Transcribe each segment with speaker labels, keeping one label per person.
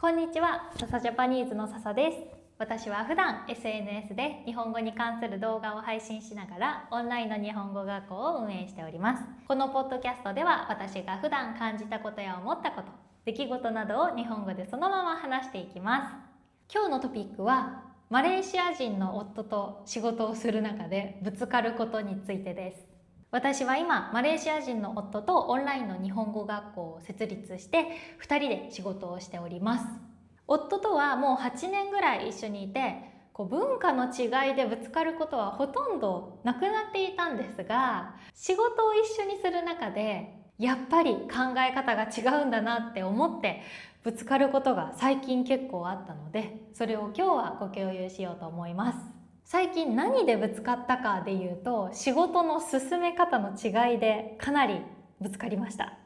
Speaker 1: こんにちは、笹ジャパニーズの笹です。私は普段 SNS で日本語に関する動画を配信しながらオンラインの日本語学校を運営しております。このポッドキャストでは私が普段感じたことや思ったこと、出来事などを日本語でそのまま話していきます。今日のトピックはマレーシア人の夫と仕事をする中でぶつかることについてです。私は今マレーシア人の夫とオンラインの日本語学校を設立して2人で仕事をしております。夫とはもう8年ぐらい一緒にいて、文化の違いでぶつかることはほとんどなくなっていたんですが、仕事を一緒にする中でやっぱり考え方が違うんだなって思ってぶつかることが最近結構あったので、それを今日はご共有しようと思います。最近何でぶつかったかでいうと、仕事の進め方の違いでかなりぶつかりました。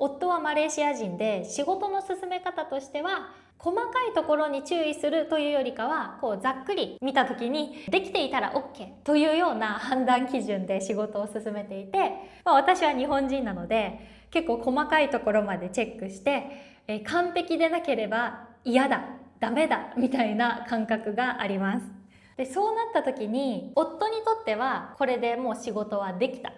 Speaker 1: 夫はマレーシア人で、仕事の進め方としては細かいところに注意するというよりかはざっくり見た時にできていたら OK というような判断基準で仕事を進めていて、私は日本人なので結構細かいところまでチェックして、完璧でなければ嫌だ、ダメだみたいな感覚があります。で、そうなった時に夫にとってはこれでもう仕事はできた、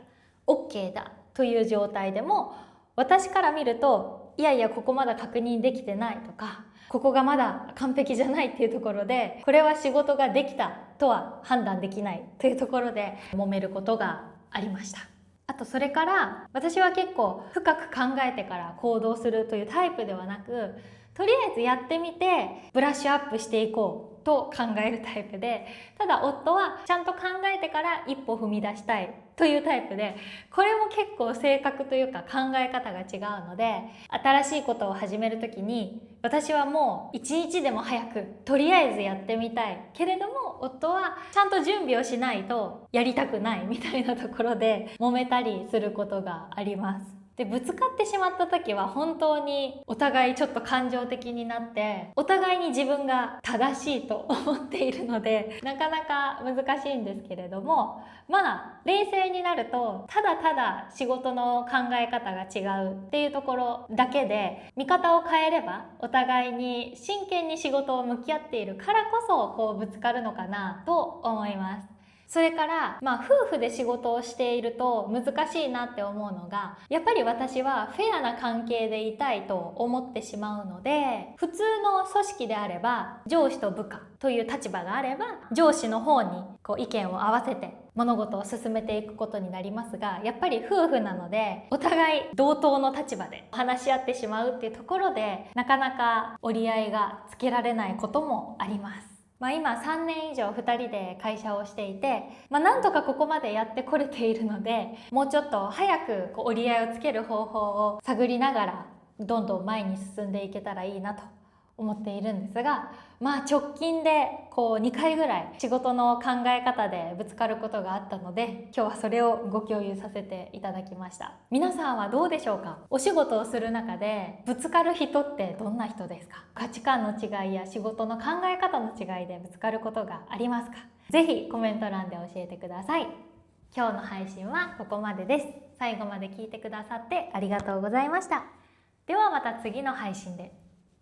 Speaker 1: OK だという状態でも、私から見るといやいやここまだ確認できてないとか、ここがまだ完璧じゃないっていうところで、これは仕事ができたとは判断できないというところで揉めることがありました。あとそれから私は結構深く考えてから行動するというタイプではなく、とりあえずやってみてブラッシュアップしていこうと考えるタイプで、ただ夫はちゃんと考えてから一歩踏み出したいというタイプで、これも結構性格というか考え方が違うので、新しいことを始める時に私はもう一日でも早くとりあえずやってみたいけれども、夫はちゃんと準備をしないとやりたくないみたいなところで揉めたりすることがあります。で、ぶつかってしまった時は本当にお互いちょっと感情的になって、お互いに自分が正しいと思っているのでなかなか難しいんですけれども、冷静になるとただただ仕事の考え方が違うっていうところだけで、見方を変えればお互いに真剣に仕事を向き合っているからこそぶつかるのかなと思います。それから夫婦で仕事をしていると難しいなって思うのが、やっぱり私はフェアな関係でいたいと思ってしまうので、普通の組織であれば上司と部下という立場があれば上司の方に意見を合わせて物事を進めていくことになりますが、やっぱり夫婦なのでお互い同等の立場で話し合ってしまうっていうところで、なかなか折り合いがつけられないこともあります。今3年以上2人で会社をしていて、なんとかここまでやってこれているので、もうちょっと早く折り合いをつける方法を探りながらどんどん前に進んでいけたらいいなと思っているんですが、直近で2回ぐらい仕事の考え方でぶつかることがあったので、今日はそれをご共有させていただきました。皆さんはどうでしょうか？お仕事をする中でぶつかる人ってどんな人ですか？価値観の違いや仕事の考え方の違いでぶつかることがありますか？ぜひコメント欄で教えてください。今日の配信はここまでです。最後まで聞いてくださってありがとうございました。ではまた次の配信で。